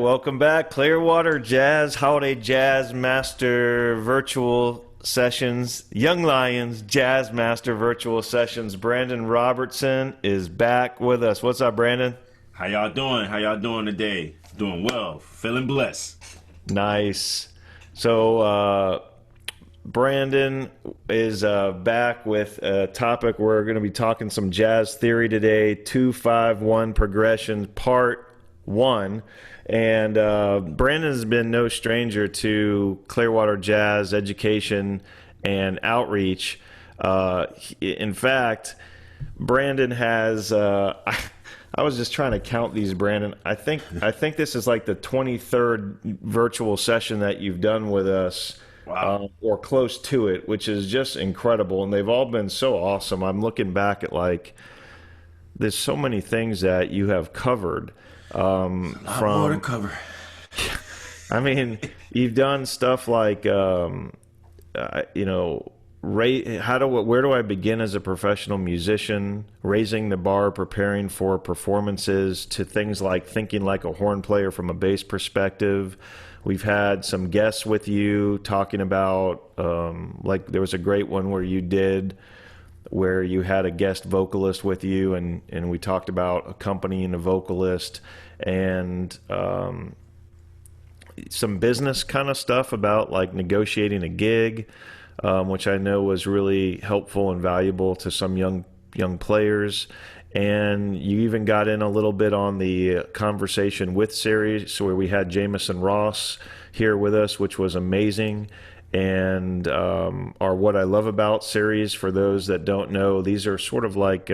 welcome back. Clearwater Jazz Holiday Jazz Master Virtual Sessions. Young Lions Jazz Master Virtual Sessions. Brandon Robertson is back with us. What's up, Brandon? How y'all doing? How y'all doing today? Doing well. Feeling blessed. Nice. So, Brandon is back with a topic. We're going to be talking some jazz theory today, 2-5-1 progression, part 1. And Brandon has been no stranger to Clearwater Jazz education and outreach. In fact, Brandon has I was just trying to count these, Brandon. I think this is like the 23rd virtual session that you've done with us. Wow. Or close to it, which is just incredible. And they've all been so awesome. I'm looking back at there's so many things that you have covered. From more to cover. I mean, you've done stuff like, where do I begin as a professional musician, raising the bar, preparing for performances, to things like thinking like a horn player from a bass perspective. We've had some guests with you talking about, there was a great one where you had a guest vocalist with you, and we talked about accompanying a vocalist, and some business kind of stuff about like negotiating a gig, which I know was really helpful and valuable to some young players. And you even got in a little bit on the conversation with series, where we had Jamison Ross here with us, which was amazing. And our What I Love About series, for those that don't know, these are sort of like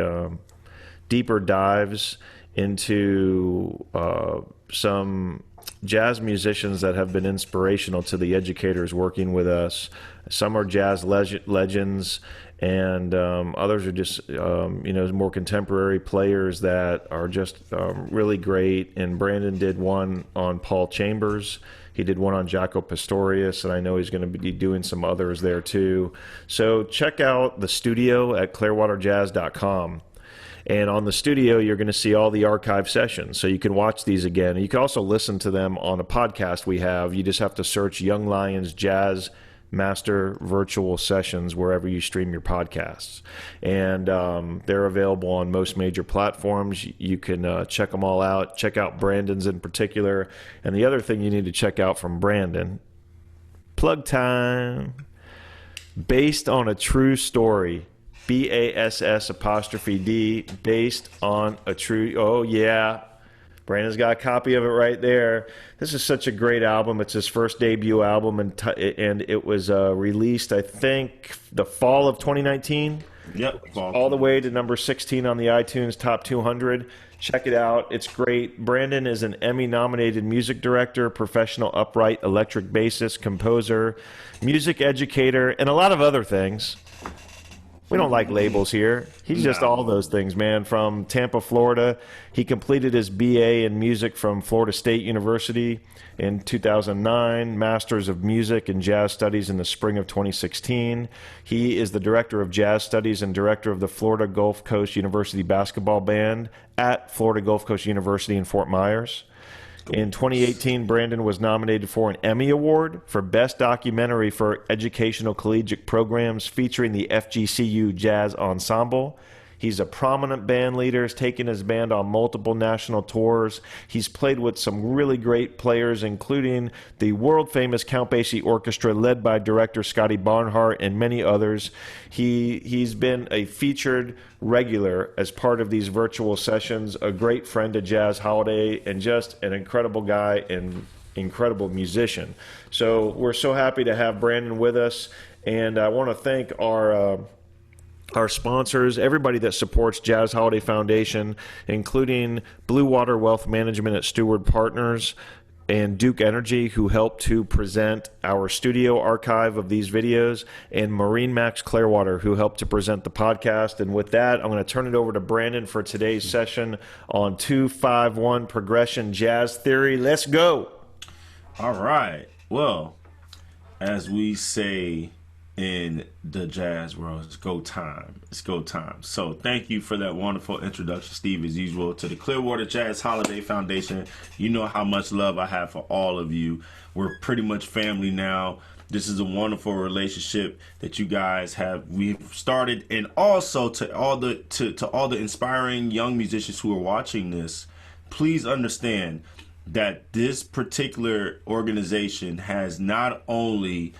deeper dives into some jazz musicians that have been inspirational to the educators working with us. Some are jazz legends, and others are just more contemporary players that are just really great. And Brandon did one on Paul Chambers. He did one on Jaco Pastorius, and I know he's going to be doing some others there too. So check out the studio at clearwaterjazz.com. And on the studio, you're going to see all the archive sessions, so you can watch these again. And you can also listen to them on a podcast we have. You just have to search Young Lions Jazz Master Virtual Sessions wherever you stream your podcasts. And they're available on most major platforms. You can check them all out. Check out Brandon's in particular. And the other thing you need to check out from Brandon, plug time, based on a true story. BASS''D, based on a true, oh yeah, Brandon's got a copy of it right there. This is such a great album. It's his first debut album, and it was released, I think, the fall of 2019. Yep. All the way to number 16 on the iTunes Top 200. Check it out. It's great. Brandon is an Emmy-nominated music director, professional upright electric bassist, composer, music educator, and a lot of other things. We don't like labels here. He's just all those things, man. From Tampa, Florida. He completed his BA in music from Florida State University in 2009, Masters of Music and Jazz Studies in the spring of 2016. He is the Director of Jazz Studies and Director of the Florida Gulf Coast University Basketball Band at Florida Gulf Coast University in Fort Myers. In 2018, Brandon was nominated for an Emmy Award for Best Documentary for Educational Collegiate Programs featuring the FGCU Jazz Ensemble. He's a prominent band leader. He's taken his band on multiple national tours. He's played with some really great players, including the world-famous Count Basie Orchestra, led by director Scotty Barnhart, and many others. He's been a featured regular as part of these virtual sessions, a great friend to Jazz Holiday, and just an incredible guy and incredible musician. So we're so happy to have Brandon with us, and I want to thank our sponsors, everybody that supports Jazz Holiday Foundation, including Blue Water Wealth Management at Steward Partners and Duke Energy, who helped to present our studio archive of these videos, and Marine Max Clearwater, who helped to present the podcast. And with that, I'm going to turn it over to Brandon for today's session on 2-5-1 progression jazz theory. Let's go. All right. Well, as we say in the jazz world. It's go time. It's go time. So thank you for that wonderful introduction, Steve, as usual, to the Clearwater Jazz Holiday Foundation. You know how much love I have for all of you. We're pretty much family now. This is a wonderful relationship that you guys we've started, and also to all the inspiring young musicians who are watching this, please understand that this particular organization has not only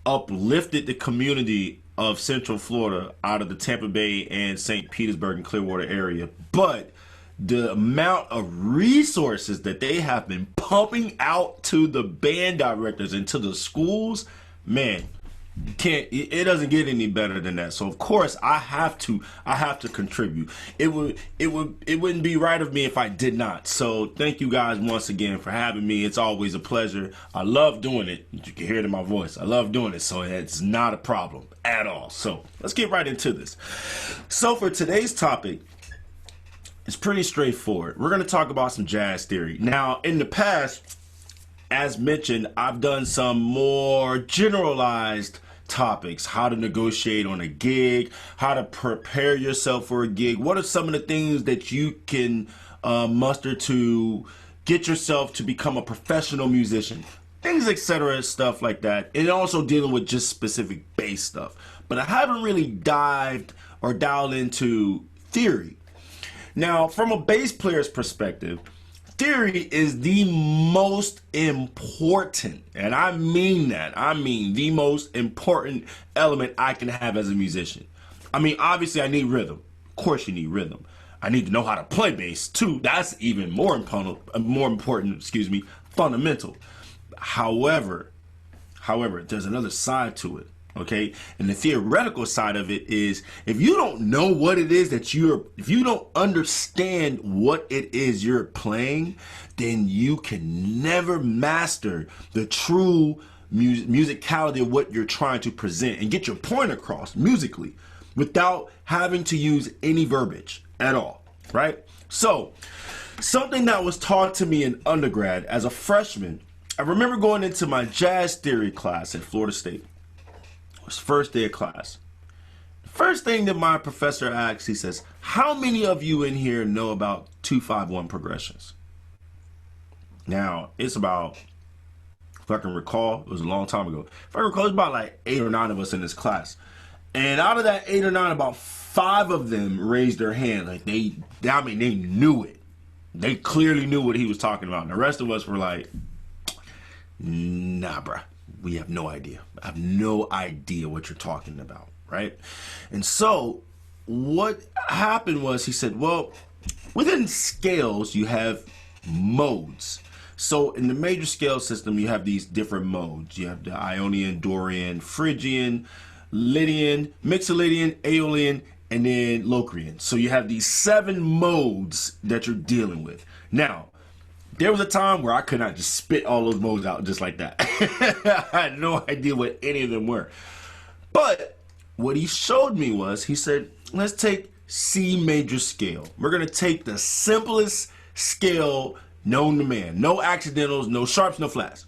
uplifted the community of Central Florida out of the Tampa Bay and St. Petersburg and Clearwater area, but the amount of resources that they have been pumping out to the band directors and to the schools, man, it doesn't get any better than that. So of course I have to contribute. It wouldn't be right of me if I did not. So thank you guys once again for having me. It's always a pleasure. I love doing it. You can hear it in my voice. I love doing it, so it's not a problem at all. So let's get right into this. So for today's topic, it's pretty straightforward. We're going to talk about some jazz theory. Now, in the past, as mentioned, I've done some more generalized topics: how to negotiate on a gig, how to prepare yourself for a gig, what are some of the things that you can muster to get yourself to become a professional musician, things, etc., stuff like that, and also dealing with just specific bass stuff. But I haven't really dived or dialed into theory. Now, from a bass player's perspective, theory is the most important, and I mean that. I mean the most important element I can have as a musician. I mean, obviously, I need rhythm. Of course, you need rhythm. I need to know how to play bass too. That's even more important. Fundamental. However, there's another side to it. Okay, and the theoretical side of it is, if you don't know what it is that if you don't understand what it is you're playing, then you can never master the true musicality of what you're trying to present and get your point across musically without having to use any verbiage at all, right? So, something that was taught to me in undergrad as a freshman, I remember going into my jazz theory class at Florida State. It was first day of class. The first thing that my professor asked, he says, how many of you in here know about 2-5-1 progressions? Now, it's about, if I can recall, it was a long time ago. If I recall, it's about like 8 or 9 of us in this class. And out of that 8 or 9, about 5 of them raised their hand. Like they knew it. They clearly knew what he was talking about. And the rest of us were like, nah, bruh. We have no idea. I have no idea what you're talking about, right? And so what happened was, he said, well, within scales, you have modes. So in the major scale system, you have these different modes. You have the Ionian, Dorian, Phrygian, Lydian, Mixolydian, Aeolian, and then Locrian. So you have these 7 modes that you're dealing with. Now, there was a time where I could not just spit all those modes out just like that. I had no idea what any of them were. But what he showed me was, he said, let's take C major scale. We're going to take the simplest scale known to man. No accidentals, no sharps, no flats.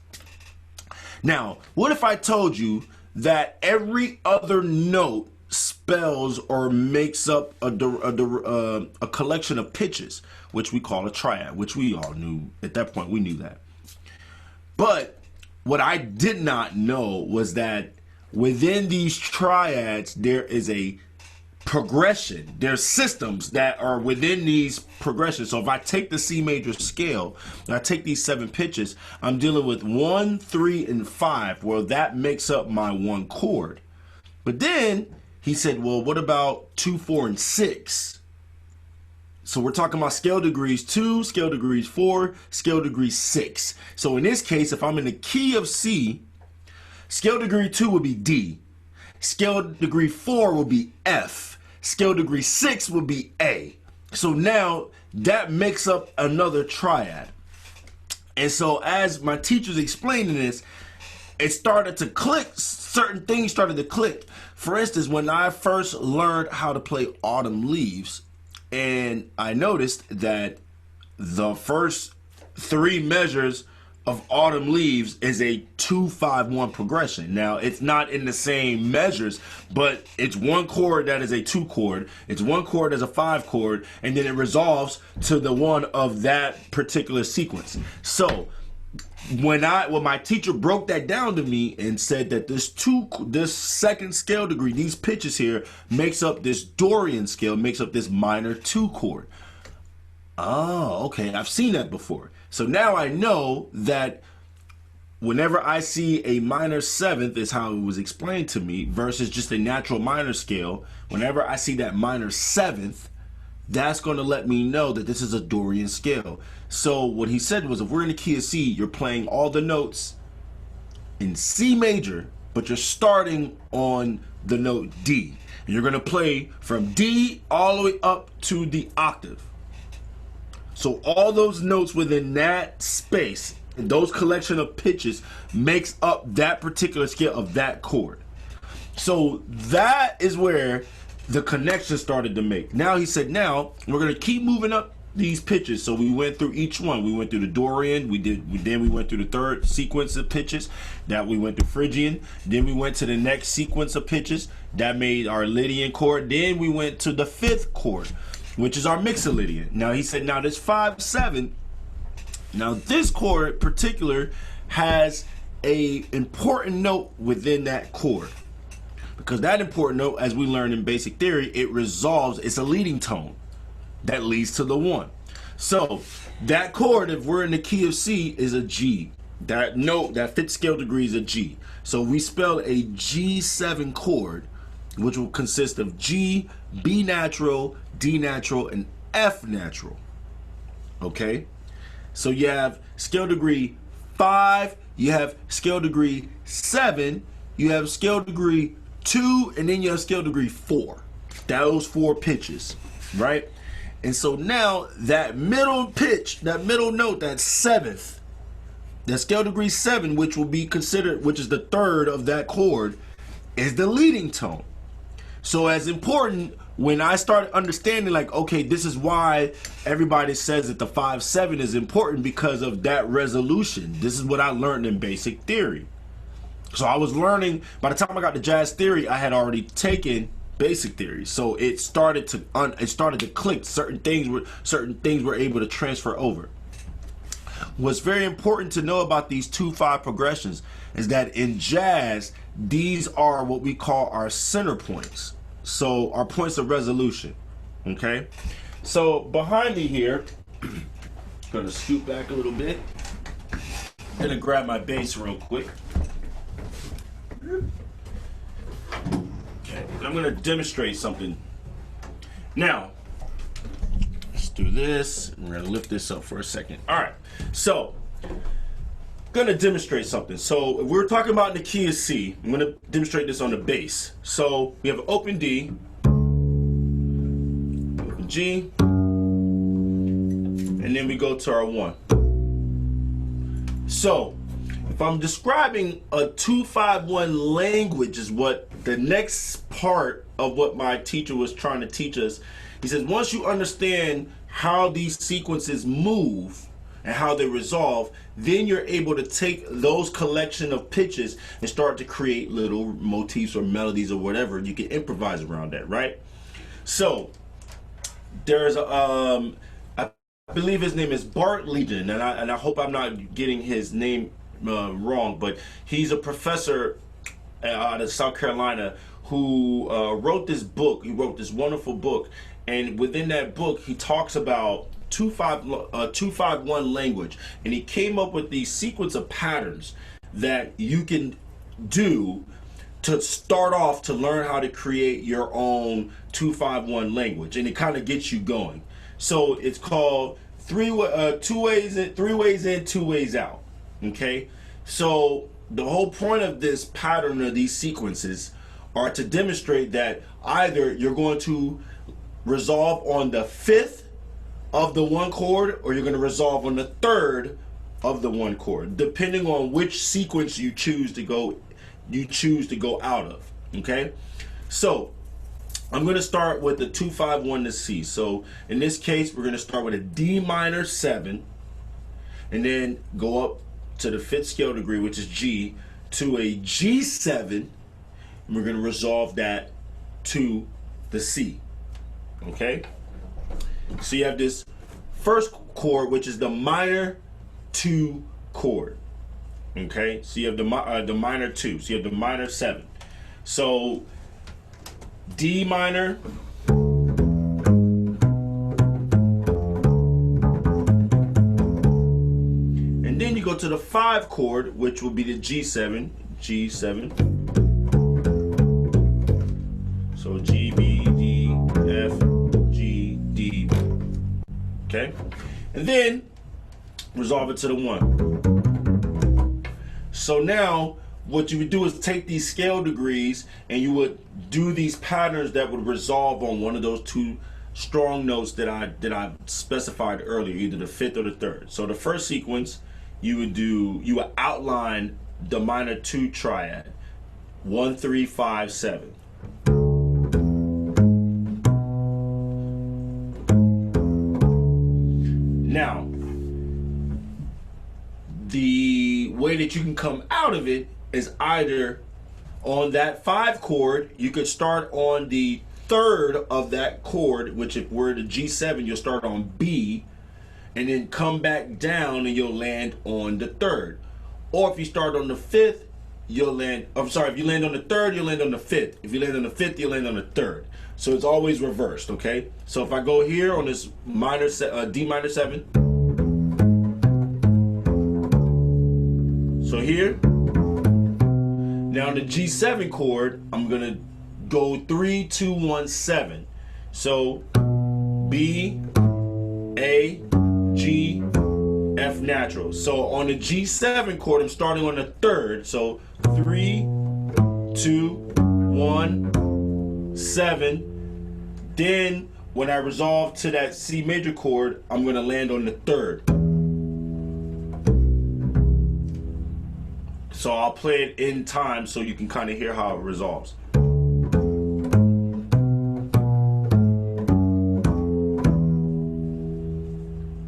Now, what if I told you that every other note spells or makes up a collection of pitches, which we call a triad, which we all knew at that point. We knew that. But what I did not know was that within these triads, there is a progression. There's systems that are within these progressions. So if I take the C major scale and I take these 7 pitches, I'm dealing with 1, 3, and 5. Well, that makes up my 1 chord. But then he said, well, what about 2, 4, and 6? So we're talking about scale degrees 2, scale degrees 4, scale degree 6. So in this case, if I'm in the key of C, scale degree 2 would be D. Scale degree 4 will be F. Scale degree 6 will be A. So now that makes up another triad. And so as my teacher's explaining this, it started to click. Certain things started to click. For instance, when I first learned how to play Autumn Leaves, and I noticed that the first 3 measures of Autumn Leaves is a 2-5-1 progression. Now, it's not in the same measures, but it's one chord that is a 2 chord, it's one chord as a 5 chord, and then it resolves to the one of that particular sequence. So when my teacher broke that down to me and said that this second scale degree, these pitches here, makes up this Dorian scale, makes up this minor 2 chord. Oh, okay, I've seen that before. So now I know that whenever I see a minor 7th, is how it was explained to me, versus just a natural minor scale, whenever I see that minor 7th, that's going to let me know that this is a Dorian scale. So what he said was, if we're in the key of C, you're playing all the notes in C major, but you're starting on the note D. And you're going to play from D all the way up to the octave. So all those notes within that space, those collection of pitches, makes up that particular scale of that chord. So that is where the connection started to make. Now he said, now we're going to keep moving up these pitches. So we went through each one. We went through the Dorian, then we went through the third sequence of pitches, that we went through Phrygian, then we went to the next sequence of pitches that made our Lydian chord, then we went to the 5th chord, which is our Mixolydian. Now he said, now this 5-7, now this chord in particular has a important note within that chord, because that important note, as we learned in basic theory, it resolves, it's a leading tone that leads to the 1. So that chord, if we're in the key of C, is a G. That note, that 5th scale degree is a G. So we spell a G7 chord, which will consist of G, B natural, D natural, and F natural. Okay? So you have scale degree 5, you have scale degree 7, you have scale degree 2, and then you have scale degree 4. Those 4 pitches, right? And so now that middle pitch, that middle note, that 7th, that scale degree 7, which will be considered, which is the 3rd of that chord, is the leading tone. So as important, when I started understanding, like, okay, this is why everybody says that the 5-7 is important, because of that resolution. This is what I learned in basic theory. So I was learning, by the time I got to jazz theory, I had already taken basic theory. So it started to click. Certain things were able to transfer over. What's very important to know about these 2-5 progressions is that in jazz, these are what we call our center points. So our points of resolution. Okay? So behind me here, I'm gonna scoot back a little bit. I'm gonna grab my bass real quick. Okay, I'm gonna demonstrate something. Now, let's do this. We're gonna lift this up for a second. All right, so gonna demonstrate something. So if we're talking about the key of C, I'm gonna demonstrate this on the bass. So we have an open D, open G, and then we go to our 1. So if I'm describing a 2-5-1 language, is what the next part of what my teacher was trying to teach us. He says, once you understand how these sequences move and how they resolve, then you're able to take those collection of pitches and start to create little motifs or melodies or whatever. You can improvise around that, right? So there's I believe his name is Bart Legion, and I hope I'm not getting his name wrong, but he's a professor out of South Carolina who wrote this book. He wrote this wonderful book, and within that book he talks about 2-5-1 language, and he came up with these sequence of patterns that you can do to start off to learn how to create your own 2-5-1 language, and it kind of gets you going. So it's called 2 ways in, 3 ways in, 2 ways out. Okay, so the whole point of this pattern of these sequences are to demonstrate that either you're going to resolve on the 5th of the 1 chord, or you're going to resolve on the 3rd of the 1 chord, depending on which sequence you choose to go out of. Okay, so I'm going to start with the 2-5-1 to C. So in this case, we're going to start with a D minor 7, and then go up to the 5th scale degree, which is G, to a G7, and we're going to resolve that to the C. Okay? So you have this first chord, which is the minor 2 chord. Okay? So you have the minor 2. So you have the minor 7. So D minor, and then you go to the 5 chord, which will be the G7. G7. So G, B, D, F, G, D. Okay? And then resolve it to the 1. So now what you would do is take these scale degrees and you would do these patterns that would resolve on one of those 2 strong notes that I specified earlier, either the 5th or the 3rd. So the first sequence, you would outline the minor 2 triad, 1, 3, 5, 7. Now, the way that you can come out of it is either on that 5 chord, you could start on the 3rd of that chord, which if we're the G7, you'll start on B, and then come back down and you'll land on the 3rd. Or if you start on the 5th, you'll land, if you land on the 3rd, you'll land on the 5th. If you land on the 5th, you'll land on the 3rd. So it's always reversed, okay? So if I go here on this minor, D minor 7, so here, now on the G7 chord, I'm gonna go 3, 2, 1, 7. So B, A, G, F natural. So on the G7 chord, I'm starting on the 3rd. So 3, 2, 1, 7. Then when I resolve to that C major chord, I'm gonna land on the 3rd. So I'll play it in time so you can kind of hear how it resolves.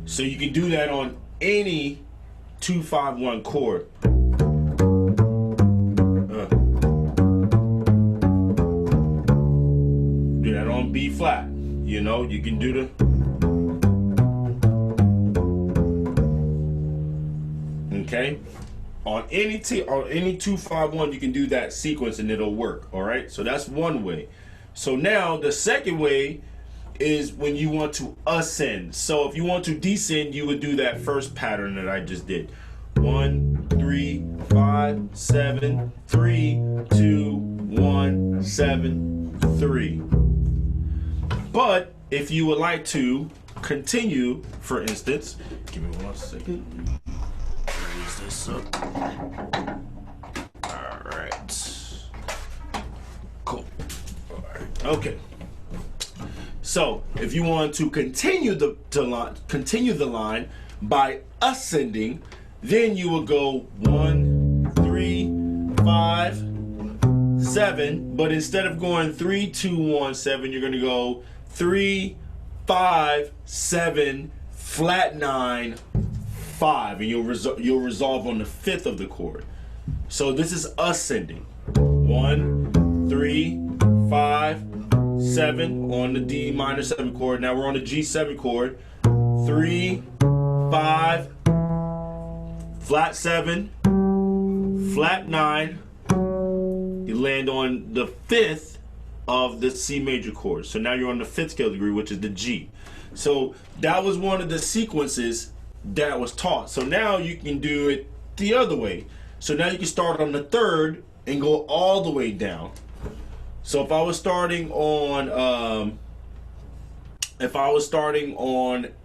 So you can do that on any 2-5-1 chord. Do that on B flat. You know, you can do the. Okay. On any 2-5-1, you can do that sequence and it'll work. All right. So that's one way. So now the second way is when you want to ascend. So if you want to descend, you would do that first pattern that I just did. 1, 3, 5, 7, 3, 2, 1, 7, 3. But if you would like to continue, for instance, give me 1 second. Raise this up. All right. Cool. All right. Okay. So if you want to continue the line by ascending, then you will go 1, 3, 5, 7. But instead of going 3, 2, 1, 7, you're going to go 3, 5, 7, flat 9, 5, and you'll resolve on the 5th of the chord. So this is ascending. 1, 3, 5, 7 on the D minor 7 chord. Now we're on the G7 chord. 3, 5, flat 7, flat 9. You land on the 5th of the C major chord. So now you're on the 5th scale degree, which is the G. So that was one of the sequences that was taught. So now you can do it the other way. So now you can start on the 3rd and go all the way down. So if I was starting on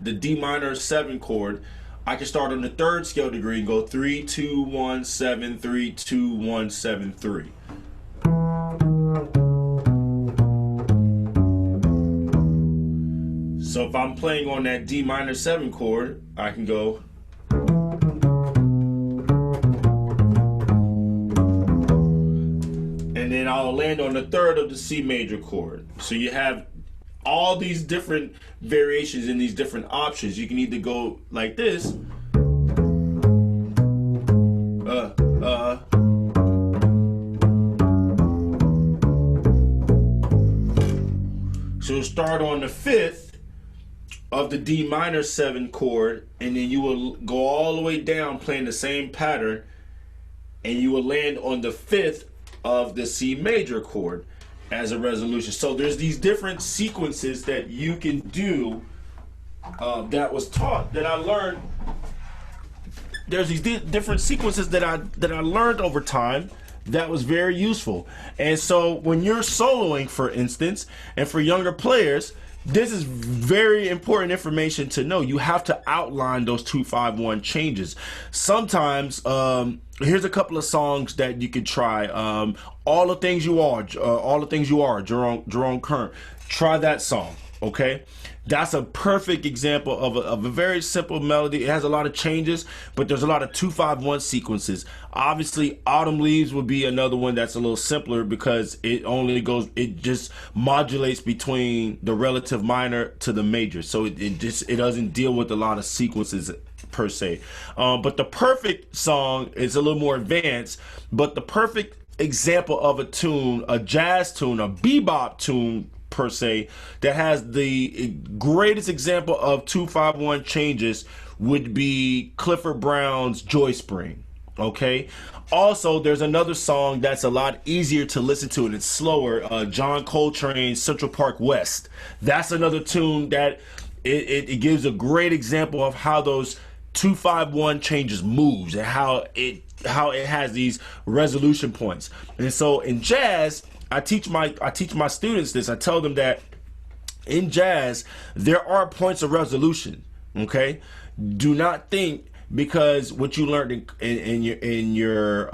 the D minor 7 chord, I can start on the 3rd scale degree and go 3, 2, 1, 7, 3, 2, 1, 7, 3. So if I'm playing on that D minor 7 chord, I can go. And then I'll land on the 3rd of the C major chord. So you have all these different variations and these different options. You can either go like this, So you'll start on the 5th of the D minor 7 chord, and then you will go all the way down playing the same pattern, and you will land on the 5th of the C major chord as a resolution. So there's these different sequences that you can do that was taught, that I learned. There's these different sequences that I learned over time that was very useful. And so when you're soloing, for instance, and for younger players, this is very important information to know. You have to outline those 2-5-1 changes. Sometimes, here's a couple of songs that you could try. All the Things You Are, Jerome Kern. Try that song, okay? That's a perfect example of a very simple melody. It has a lot of changes, but there's a lot of 2-5-1 sequences. Obviously, Autumn Leaves would be another one that's a little simpler because it just modulates between the relative minor to the major. So it doesn't deal with a lot of sequences per se. But the perfect song is a little more advanced, but the perfect example of a tune, a jazz tune, a bebop tune, per se, that has the greatest example of 2-5-1 changes would be Clifford Brown's Joy Spring. Okay. Also, there's another song that's a lot easier to listen to and it's slower. John Coltrane's Central Park West. That's another tune that it gives a great example of how those 2-5-1 changes moves and how it has these resolution points. And so in jazz, I teach my students this. I tell them that in jazz there are points of resolution. Okay, do not think because what you learned in your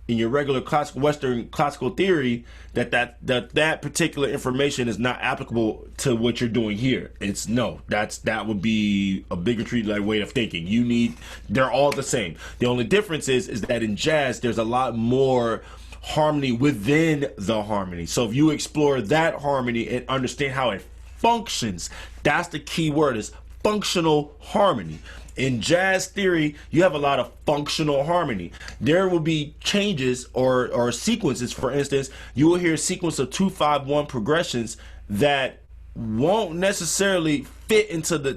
regular classical Western classical theory that particular information is not applicable to what you're doing here. That would be a bigotry like way of thinking. They're all the same. The only difference is that in jazz there's a lot more harmony within the harmony. So if you explore that harmony and understand how it functions, that's the key word, is functional harmony. In jazz theory, you have a lot of functional harmony. There will be changes or sequences. For instance, you will hear a sequence of 2-5-1 progressions that won't necessarily fit into the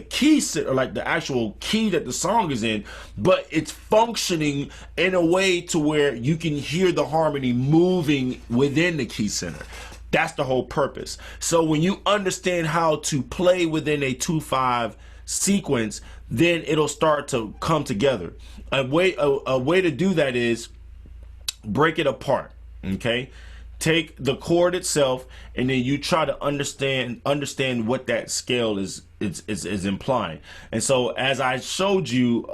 key, or like the actual key that the song is in, but it's functioning in a way to where you can hear the harmony moving within the key center. That's the whole purpose. So when you understand how to play within a 2-5 sequence, then it'll start to come together. A way to do that is break it apart. Okay, take the chord itself and then you try to understand what that scale is implying. And so as I showed you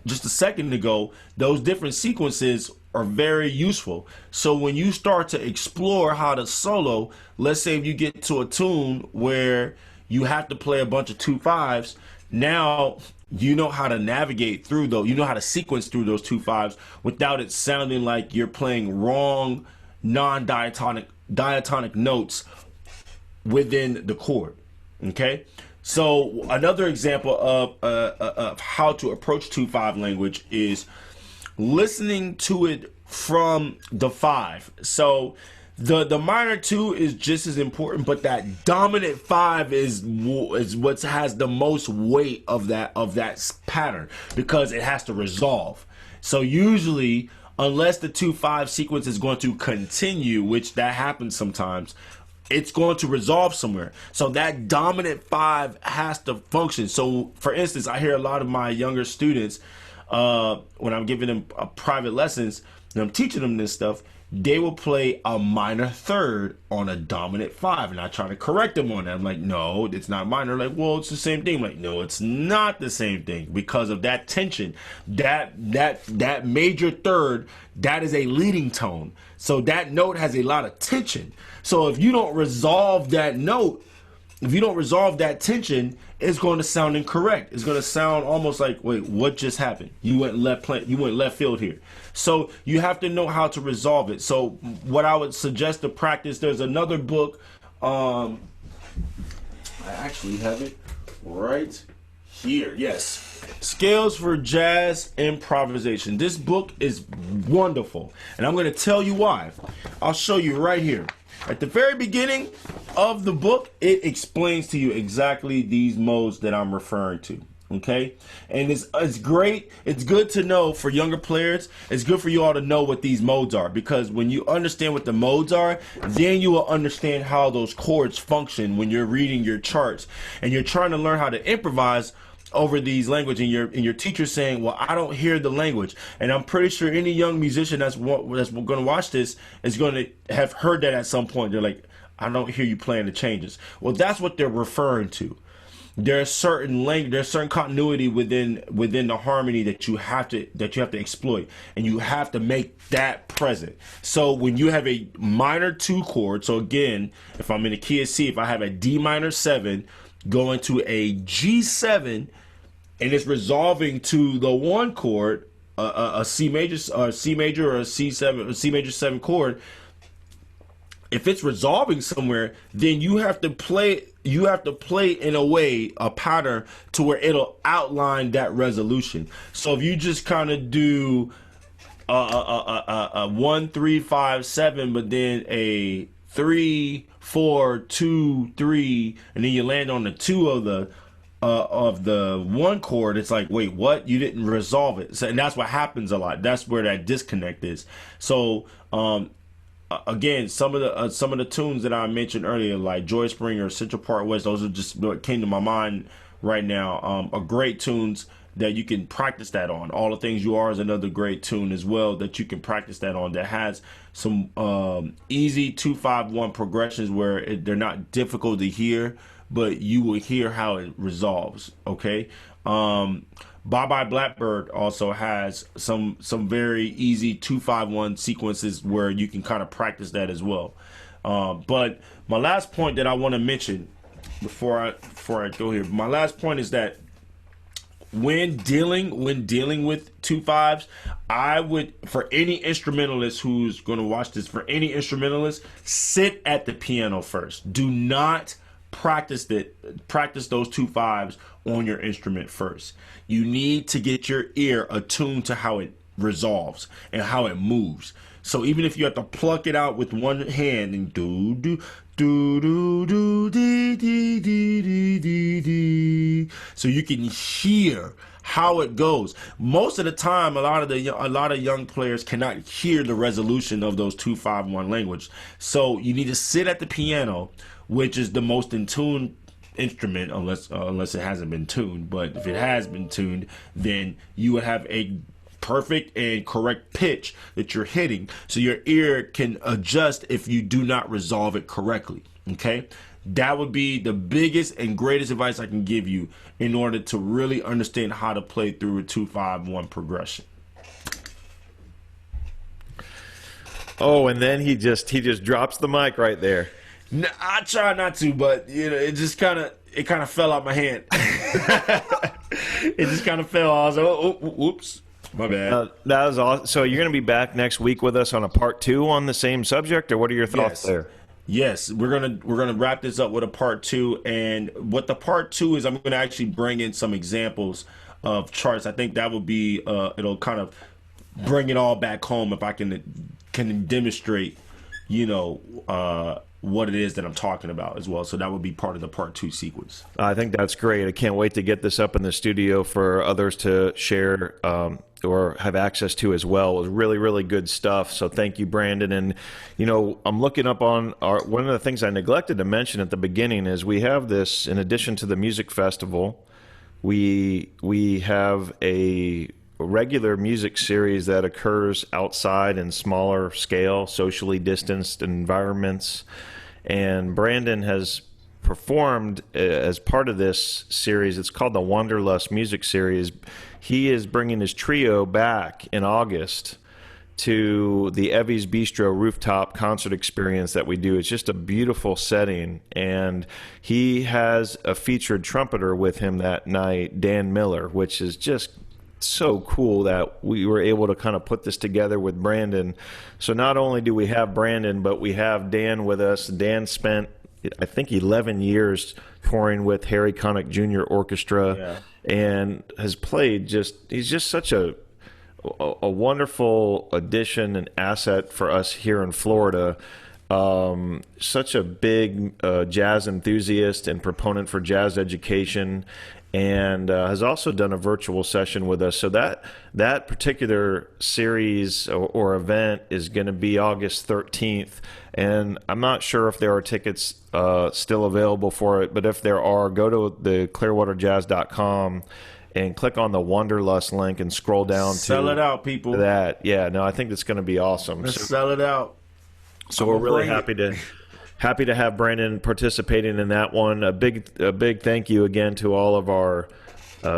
just a second ago, those different sequences are very useful. So when you start to explore how to solo, let's say if you get to a tune where you have to play a bunch of 2-5s, now you know how to navigate through those, you know how to sequence through those 2-5s without it sounding like you're playing wrong diatonic notes within the chord. Okay, so another example of how to approach 2-5 language is listening to it from the 5. So the minor 2 is just as important, but that dominant 5 is what has the most weight of that pattern because it has to resolve. So usually, unless the 2-5 sequence is going to continue, which that happens sometimes, it's going to resolve somewhere. So that dominant 5 has to function. So for instance, I hear a lot of my younger students, when I'm giving them private lessons and I'm teaching them this stuff, they will play a minor 3rd on a dominant 5, and I try to correct them on that. I'm like, no, it's not minor. Like, well, it's the same thing. I'm like, no, it's not the same thing because of that tension. That major 3rd, that is a leading tone. So that note has a lot of tension. So if you don't resolve that note, if you don't resolve that tension, it's going to sound incorrect. It's going to sound almost like, wait, what just happened? You went left field here. So you have to know how to resolve it. So what I would suggest to practice, there's another book. I actually have it right here. Yes. Scales for Jazz Improvisation. This book is wonderful, and I'm going to tell you why. I'll show you right here. At the very beginning of the book, it explains to you exactly these modes that I'm referring to. Okay, and it's great. It's good to know for younger players. It's good for you all to know what these modes are, because when you understand what the modes are, then you will understand how those chords function when you're reading your charts and you're trying to learn how to improvise over these language, and your teacher's saying, well, I don't hear the language. And I'm pretty sure any young musician that's going to watch this is going to have heard that at some point. They're like, I don't hear you playing the changes. Well, that's what they're referring to. There's certain continuity within the harmony that you have to exploit, and you have to make that present. So when you have a minor 2 chord, so again, if I'm in a key of C, if I have a D minor 7 going to a G7, and it's resolving to the 1 chord, a C major or a C7 or C major 7 chord. If it's resolving somewhere, then you have to play in a way, a pattern, to where it'll outline that resolution. So if you just kind of do a 1 3 5 7, but then a 3 4 2 3, and then you land on the 2 of the 1 chord, it's like, wait, what? You didn't resolve it. So, and that's what happens a lot. That's where that disconnect is. So again, some of the tunes that I mentioned earlier, like Joy Springer, Central Park West, those are just what came to my mind right now. Are great tunes that you can practice that on. All the Things You Are is another great tune as well that you can practice that on, that has some easy 2-5-1 progressions where they're not difficult to hear, but you will hear how it resolves. Okay. Bye Bye Blackbird also has some very easy 2-5-1 sequences where you can kind of practice that as well. But my last point that I want to mention before I go here, my last point is that when dealing with 2-5s, I would, for any instrumentalist who's going to watch this, for any instrumentalist, sit at the piano first. Do not practice those 2-5s on your instrument first. You need to get your ear attuned to how it resolves and how it moves. So even if you have to pluck it out with one hand and do do do do do dee dee dee dee dee dee, so you can hear how it goes. Most of the time, a lot of young players cannot hear the resolution of those 2-5-1 language. So you need to sit at the piano, which is the most in tune instrument, unless it hasn't been tuned. But if it has been tuned, then you would have a perfect and correct pitch that you're hitting, so your ear can adjust if you do not resolve it correctly. Okay, that would be the biggest and greatest advice I can give you in order to really understand how to play through a 2-5-1 progression. Oh, and then he just drops the mic right there. No, I try not to, but it kind of fell out my hand. It just kind of fell. I was like, oh, whoops, my bad. That was awesome. So you're going to be back next week with us on a part 2 on the same subject, or what are your thoughts there? Yes, we're gonna wrap this up with a part 2, and what the part 2 is, I'm gonna actually bring in some examples of charts. I think that would be it'll kind of bring it all back home if I can demonstrate, what it is that I'm talking about as well. So that would be part of the part 2 sequence. I think that's great. I can't wait to get this up in the studio for others to share or have access to as well. It was really, really good stuff. So thank you, Brandon. And, I'm looking up on one of the things I neglected to mention at the beginning is we have this, in addition to the music festival, we have a regular music series that occurs outside in smaller scale, socially distanced environments. And Brandon has performed as part of this series. It's called the Wanderlust Music Series. He is bringing his trio back in August to the Evie's Bistro rooftop concert experience that we do. It's just a beautiful setting, and he has a featured trumpeter with him that night, Dan Miller, which is just so cool that we were able to kind of put this together with Brandon. So not only do we have Brandon, but we have Dan with us. Dan spent I think 11 years touring with Harry Connick Jr. Orchestra, and has played he's just such a wonderful addition and asset for us here in Florida. Such a big jazz enthusiast and proponent for jazz education, and has also done a virtual session with us. So that particular series or event is going to be August 13th, and I'm not sure if there are tickets still available for it, but if there are, go to the clearwaterjazz.com and click on the Wanderlust link and scroll down Sell it out, people. That. Yeah, no, I think it's going to be awesome. Let's sell it out. So we're really happy to have Brandon participating in that one. A big thank you again to all of our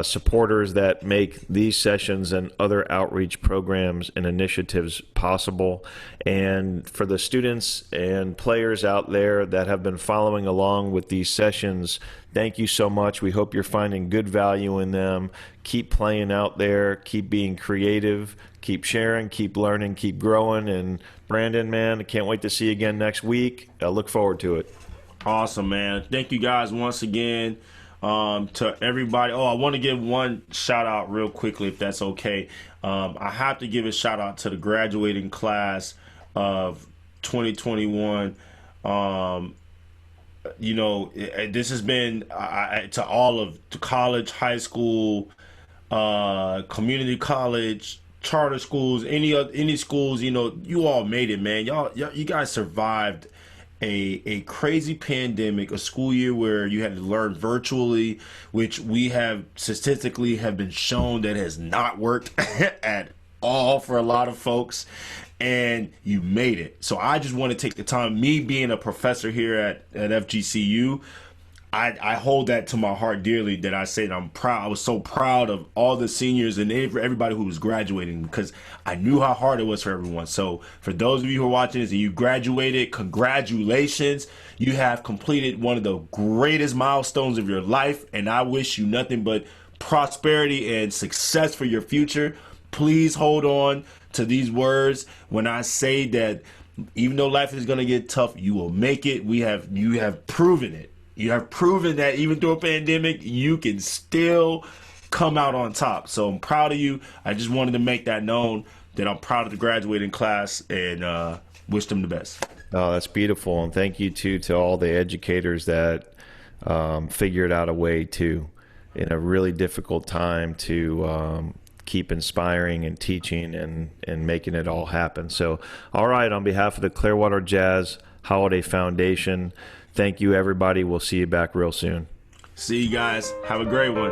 supporters that make these sessions and other outreach programs and initiatives possible. And for the students and players out there that have been following along with these sessions, thank you so much. We hope you're finding good value in them. Keep playing out there. Keep being creative. Keep sharing. Keep learning. Keep growing. And Brandon, man, I can't wait to see you again next week. I look forward to it. Awesome, man. Thank you guys once again. To everybody. I want to give one shout out real quickly, if that's okay. I have to give a shout out to the graduating class of 2021. This has been to all of the college, high school, community college, charter schools, any schools. You all made it, man. You guys survived a crazy pandemic, a school year where you had to learn virtually, which we have statistically have been shown that has not worked at all for a lot of folks, and you made it. So I just want to take the time, me being a professor here at FGCU, I hold that to my heart dearly, that I say that I'm proud. I was so proud of all the seniors and everybody who was graduating, because I knew how hard it was for everyone. So for those of you who are watching this and you graduated, congratulations. You have completed one of the greatest milestones of your life, and I wish you nothing but prosperity and success for your future. Please hold on to these words when I say that even though life is going to get tough, you will make it. You have proven it. You have proven that even through a pandemic, you can still come out on top. So I'm proud of you. I just wanted to make that known, that I'm proud of the graduating class, and wish them the best. Oh, that's beautiful. And thank you, too, to all the educators that figured out a way to, in a really difficult time, to keep inspiring and teaching and making it all happen. So, all right, on behalf of the Clearwater Jazz Holiday Foundation, thank you, everybody. We'll see you back real soon. See you guys. Have a great one.